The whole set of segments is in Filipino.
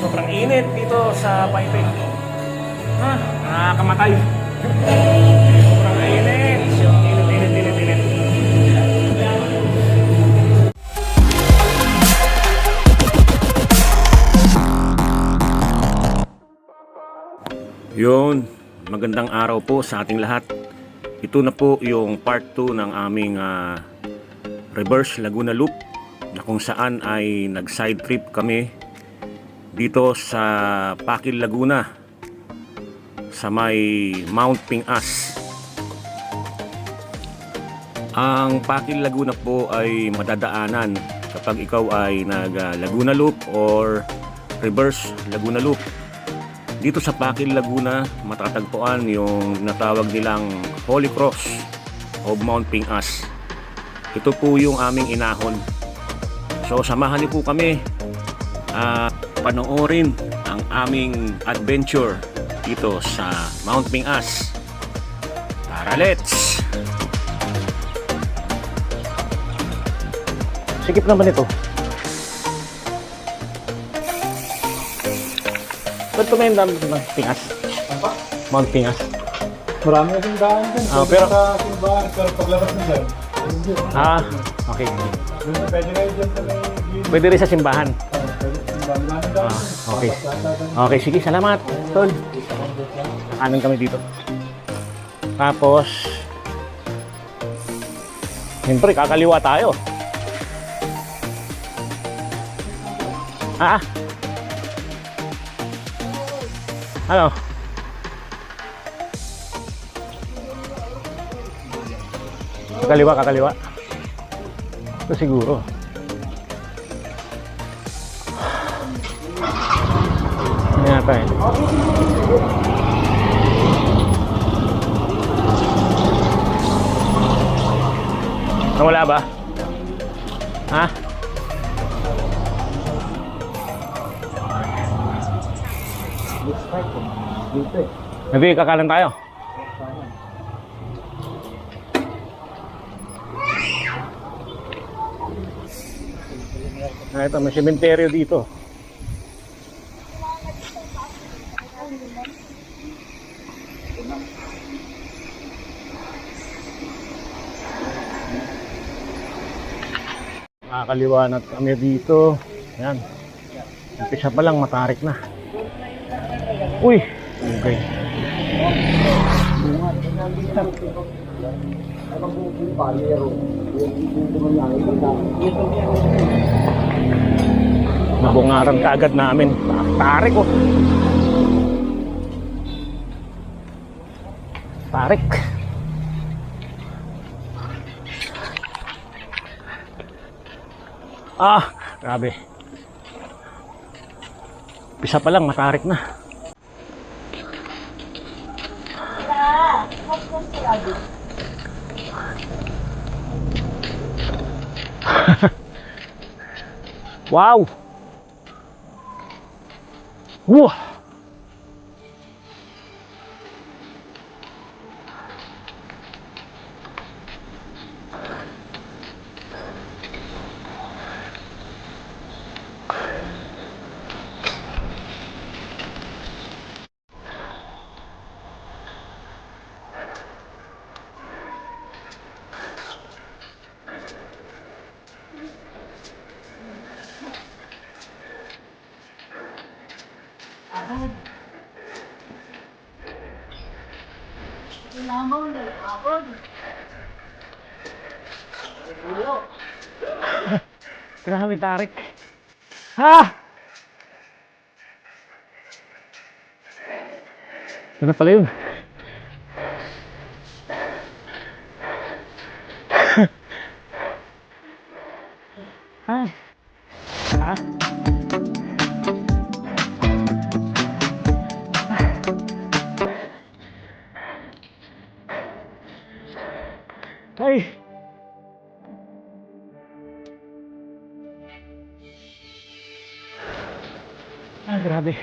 Sobrang init dito sa Paite. Nakakamatay. Sobrang init. Init, init, init, init. Yun, magandang araw po sa ating lahat. Ito na po yung part 2 ng aming reverse Laguna Loop, na kung saan ay nag-side trip kami dito sa Pakil, Laguna, sa may Mount Pingas. Ang Pakil, Laguna po ay madadaanan kapag ikaw ay nag Laguna Loop or reverse Laguna Loop. Dito sa Pakil, Laguna, matatagpuan yung natawag nilang Holy Cross of Mount Pingas. Ito po yung aming inahon. So samahan niyo po kami panoorin ang aming adventure dito sa Mount Pingas. Tara, let's! Sikip naman ito. Ba't ito may dami Mount Pingas? Mount Pingas. Marami kasing daan dyan. Pero sa simbahan, pero paglabas mo dyan. okay. Pwede kayo dyan sa may gilid. Pwede rin sa simbahan. Pwede sa simbahan. Marami daan. Okay. Okay, sige, salamat, tol. Kanan kami dito. Tapos, siyempre, kakaliwa tayo. Ano? Kakaliwa. Ito siguro. Ano yata eh. Nawala ba? Ha? Hindi, kakalan tayo. Ito, may sementeryo dito. Nakakaliwa na kami dito. Ayan. Umpisa pa lang, matarik na. Uy! Okay. Nabungaran ka agad namin. Tarik oh. Tarik. Grabe. Pisa pa lang, matarik na. Wow! Wah! Grabe, tarik. Ito na pala yun. Ay! Grabe.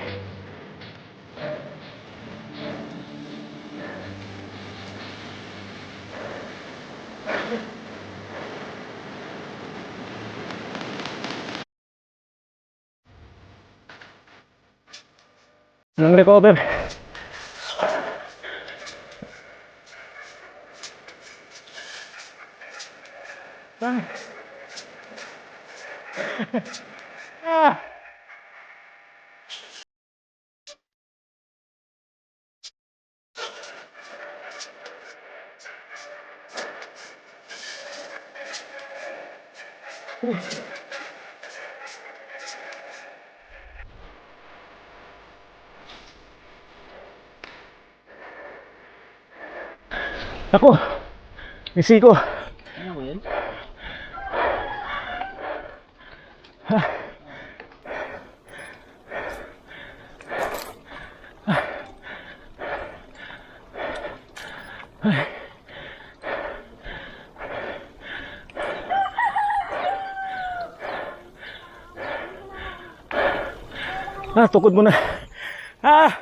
Nang recover. Ah. Ah. Ako, isi ko. Ano mo yun? Ah, tukod mo na. Ah!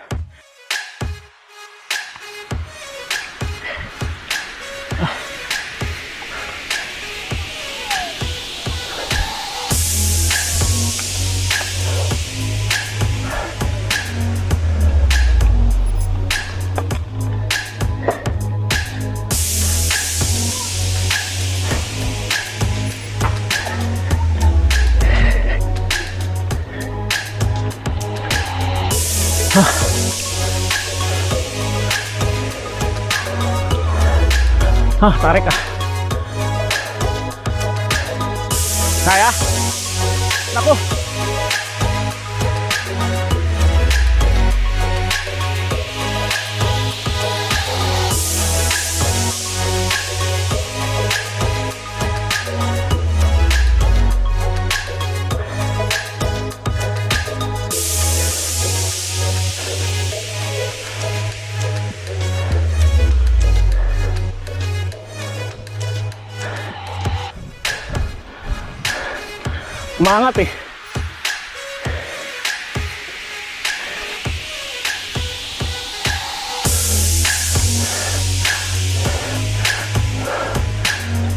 Ah, tarik ah. Kaya? Naku. Umangat eh.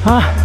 Ah.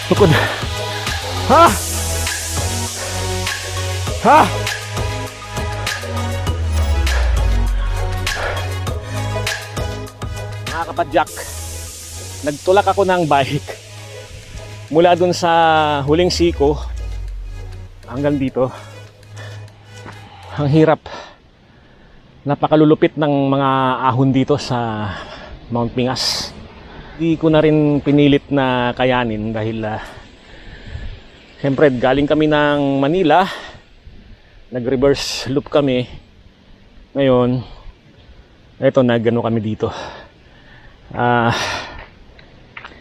Tukod. Ha! Ha! Mga kapadyak, nagtulak ako ng bike mula dun sa huling siko hanggang dito. Ang hirap. Napakalulupit ng mga ahon dito sa Mount Pingas. Di ko na rin pinilit na kayanin dahil siyempre galing kami ng Manila, nag-reverse loop kami. Ngayon, eto nagano kami dito.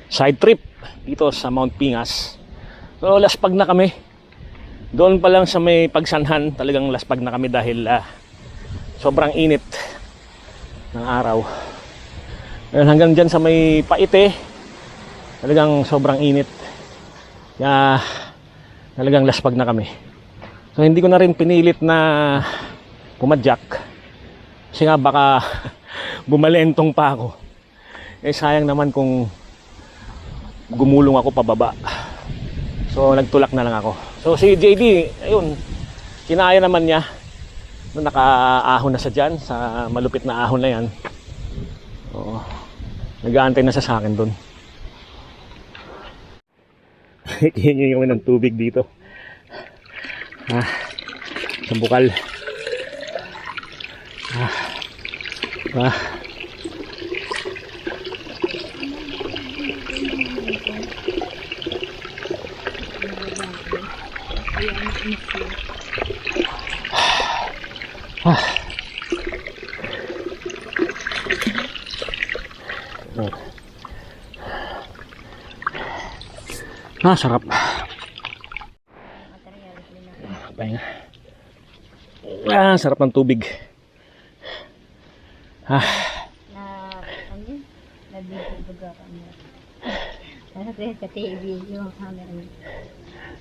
Side trip dito sa Mount Pingas. So laspag na kami. Doon pa lang sa may Pagsanhan, talagang laspag na kami dahil sobrang init ng araw. Hanggang dyan sa may Paite, Talagang sobrang init. Kaya talagang laspag na kami. So hindi ko na rin pinilit na pumadyak. Kasi nga baka bumalentong pa ako. Eh sayang naman kung gumulong ako pababa. So nagtulak na lang ako. So si JD, ayun, kinaya naman niya. Nakaahon na sa dyan, sa malupit na ahon na yan. Oo. Nag-aantay na sa akin dun. Tingin yung ng tubig dito. Sa bukal. Ah. Sarap. Pahinga. Sarap ng tubig.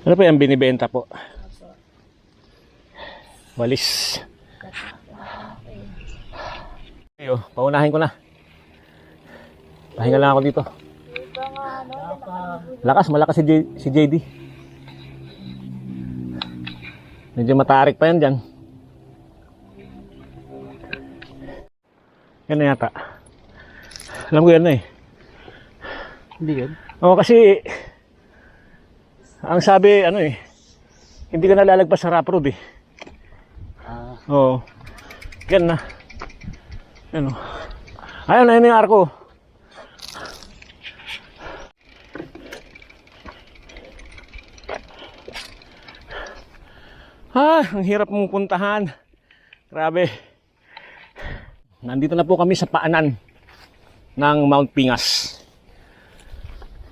Ano pa yung binibenta po? Walis. Ayo, paunahin ko na. Pahinga lang ako dito. Malakas si JD. Medyo matarik pa yan dyan. Yan na yata. Alam ko yan na eh. Hindi yan? Oo, kasi ang sabi, hindi ka nalalagpas sa rough road eh. Oo. Yan na. Yan o. Ayun na, yun yung arko. Ang hirap mong puntahan. Grabe. Nandito na po kami sa paanan ng Mount Pingas.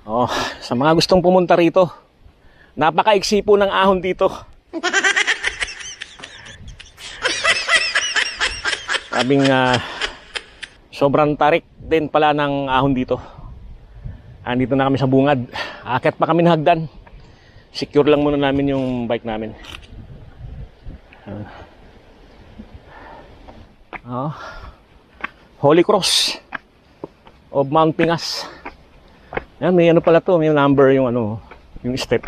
Oh, sa mga gustong pumunta rito, napakaiksi po ng ahon dito. Sabing sobrang tarik din pala ng ahon dito. Andito na kami sa bungad. Aakyat pa kami ng hagdan. Secure lang muna namin yung bike namin. Holy Cross of Mount Pingas. Yan, may pala to, may number yung yung step.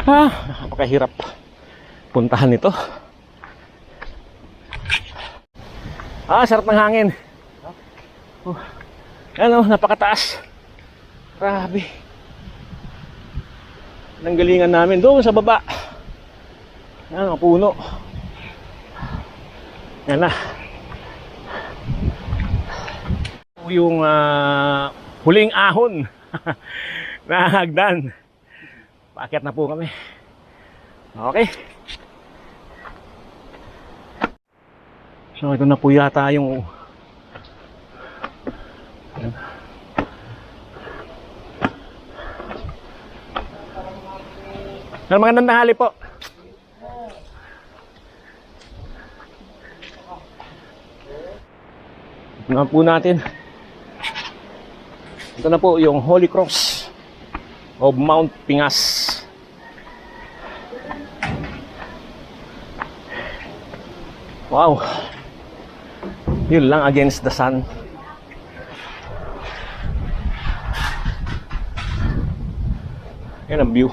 Napakahirap puntahan ito. Sarap ng hangin. Yan napakataas. Grabe. Nanggalingan namin doon sa baba. Yan, puno. Yan na. Yung huling ahon na hagdan. Paakyat na po kami. Okay. So ito na po yata yung mga nandahali po. Tingnan po natin. Ito na po yung Holy Cross of Mount Pingas. Wow. Yun lang against the sun. Yan ang view.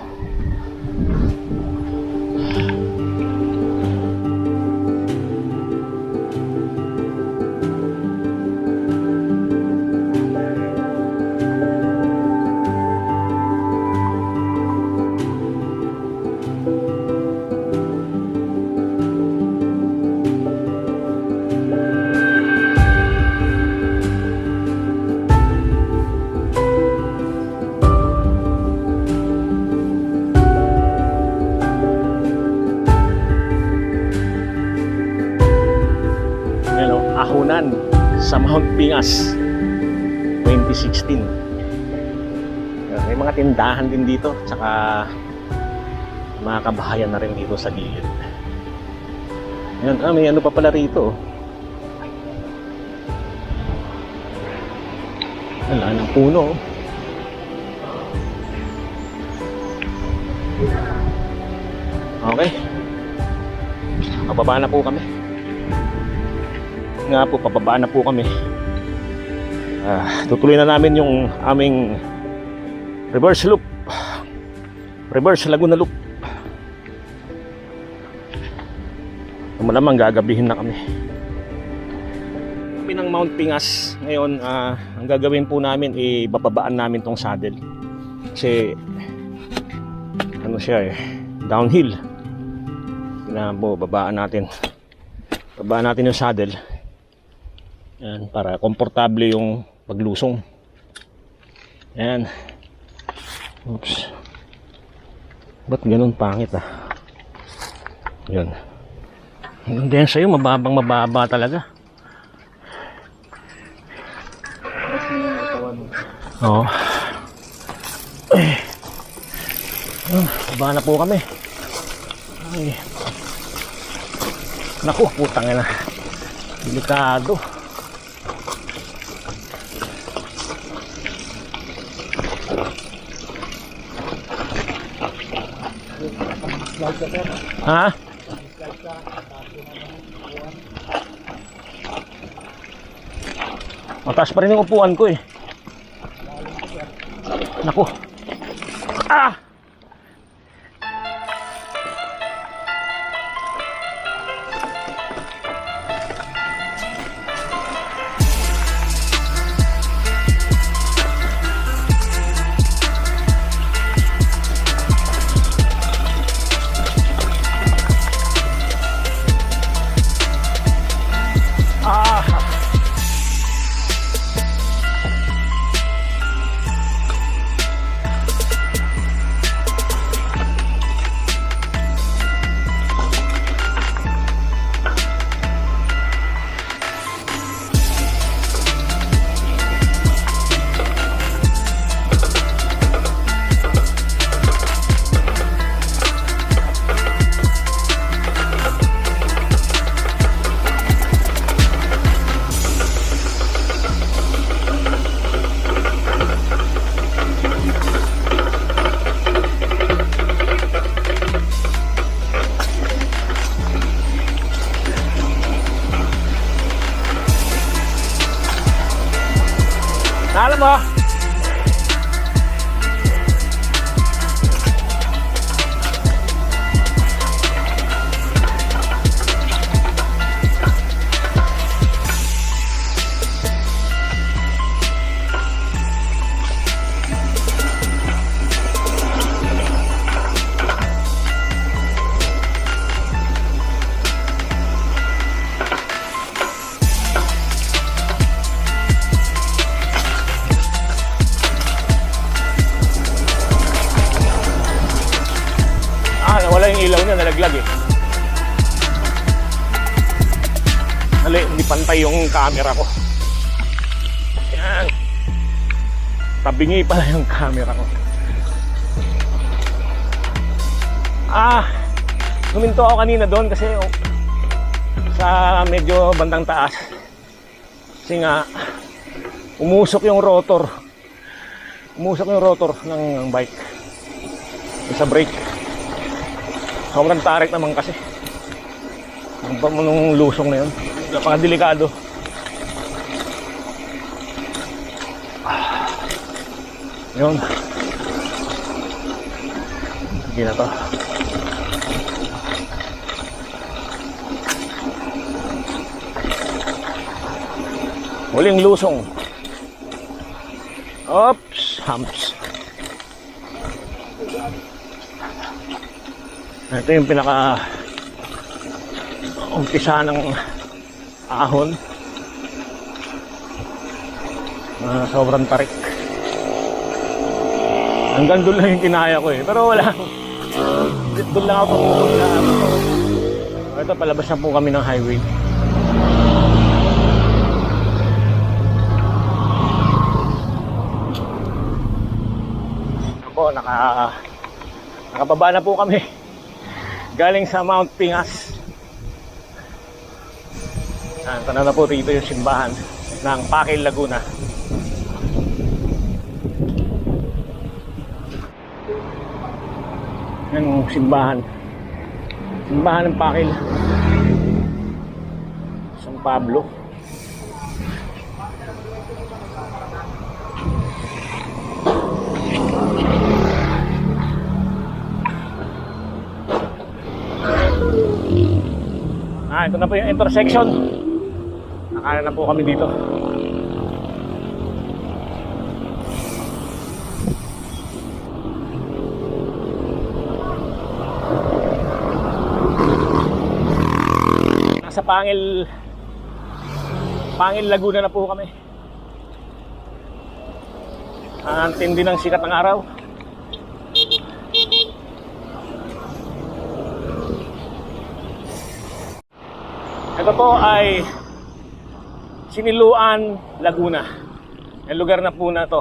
Ahunan sa Mount Pingas 2016. May mga tindahan din dito, tsaka mga kabahayan na rin dito sa gilid. Yan, may pa pala rito. Wala ng puno. Okay. Pababa na po kami. Nga po, pababa na po kami. Tutuloy na namin yung aming reverse loop. Reverse Laguna Loop. Malamang gagabihin na kami. Kami ng Mount Pingas. Ngayon, ang gagawin po namin, bababaan namin tong saddle. Kasi, ano siya downhill. Babaan natin. Babaan natin yung saddle. Yan, para komportable yung paglusong. Yan. Oops. Ba't ganun pangit Yun. Hindi yan sa'yo, mababa talaga. Oo. Baba na po kami. Ay. Naku, putang ina. Delikado. Ha? Mataas pa rin yung upuan ko Naku. Alam mo? Wala yung ilaw niya, nalaglag hindi pantay yung camera ko. Yan. Tabingi pala yung camera ko. Huminto ako kanina doon kasi sa medyo bandang taas. Kasi nga umusok yung rotor. Umusok yung rotor ng bike. Sa brake. Sobrang tarik naman kasi. Ang pa mo nung lusong na yun. Napakadelikado. Yun. Sige na to. Huling lusong. Oops, humps. Ito yung pinaka umpisa ng ahon. Sobrang tarik. Hanggang doon lang yung kinaya ko pero wala. Doon lang ako pupunta. Ito, palabas na po kami ng highway. Ako, nakababa na po kami. Galing sa Mount Pingas. Tanaw na po rito yung simbahan ng Pakil Laguna. Yan ang simbahan. Simbahan ng Pakil. San Pablo. Ito na po yung intersection. Nakala na po kami dito. Nasa Pangil Laguna na po kami. Ang tindi ng sikat ng araw. Ito po ay Siniluan, Laguna. Yung lugar na po na to.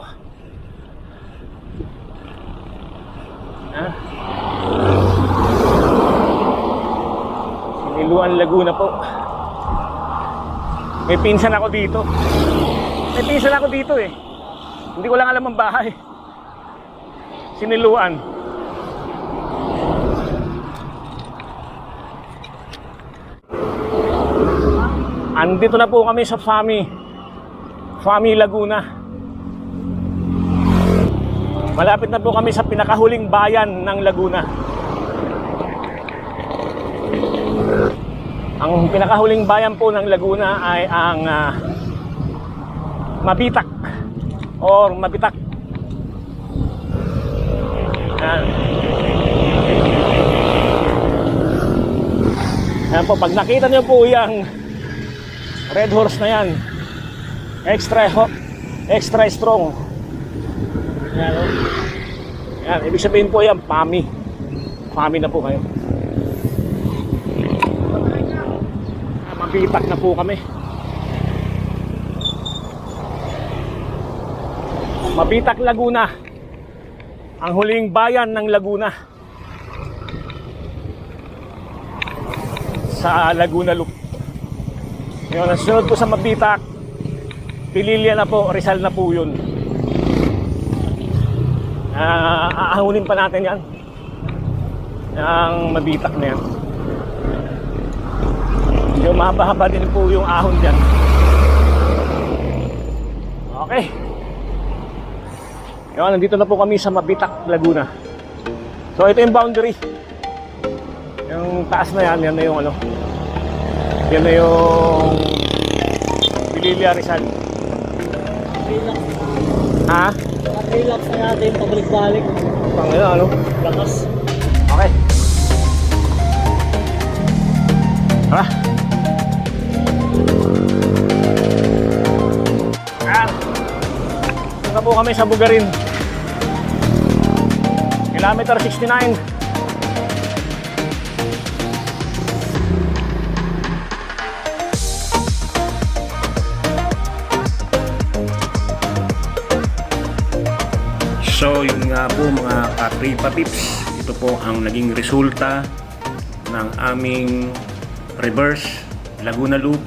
Siniluan, Laguna po. May pinsan ako dito. Hindi ko lang alam ang bahay. Siniluan. Andito na po kami sa Fami Laguna. Malapit na po kami sa pinakahuling bayan ng Laguna. Ang pinakahuling bayan po ng Laguna ay ang Mabitak or Mabitak. Yan. Yan po, pag nakita niyo po yung Red Horse na yan, extra strong. Yan, oh. Yan, ibig sabihin po yan, Fami na po kayo. Mabitak na po kami. Mabitak, Laguna. Ang huling bayan ng Laguna sa Laguna Loop. Ngayon, ang sunod po sa Mabitak, Pililya na po, Rizal na po yun. Aahunin pa natin yan, ang Mabitak na yan. Medyo mahaba-haba din po yung ahon dyan. Okay. Ngayon, nandito na po kami sa Mabitak, Laguna. So ito yung boundary. Yung taas na yan, yan na yung ano, yan na yung Pililya, Rizal. Ha? Relax na natin, pabalik-balik. Pang ano? Lakas. Okay. Tara. Ayan. Ito na po kami sa Bugarin. Kilometer 69. So yun nga po mga ka-Tripa Pips, ito po ang naging resulta ng aming reverse Laguna Loop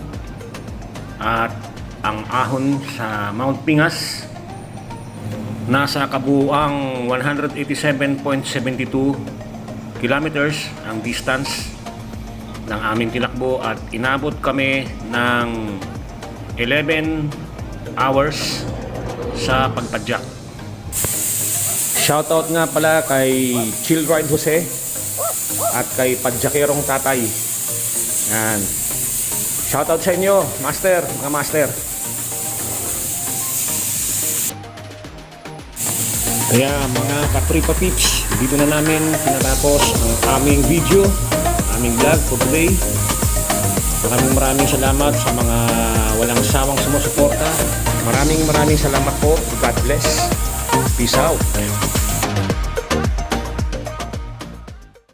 at ang ahon sa Mount Pingas. Nasa kabuuang 187.72 kilometers ang distance ng aming tinakbo at inabot kami ng 11 hours sa pagpadyak. Shoutout nga pala kay Chill Ride Jose at kay Padjakerong Tatay. Yan. Shoutout sa inyo, master, mga master. Kaya mga ka-Tripa Pips, dito na namin pinatapos ang aming video, aming vlog for today. Maraming salamat sa mga walang sawang sumusuporta. Maraming salamat po. God bless. Peace out.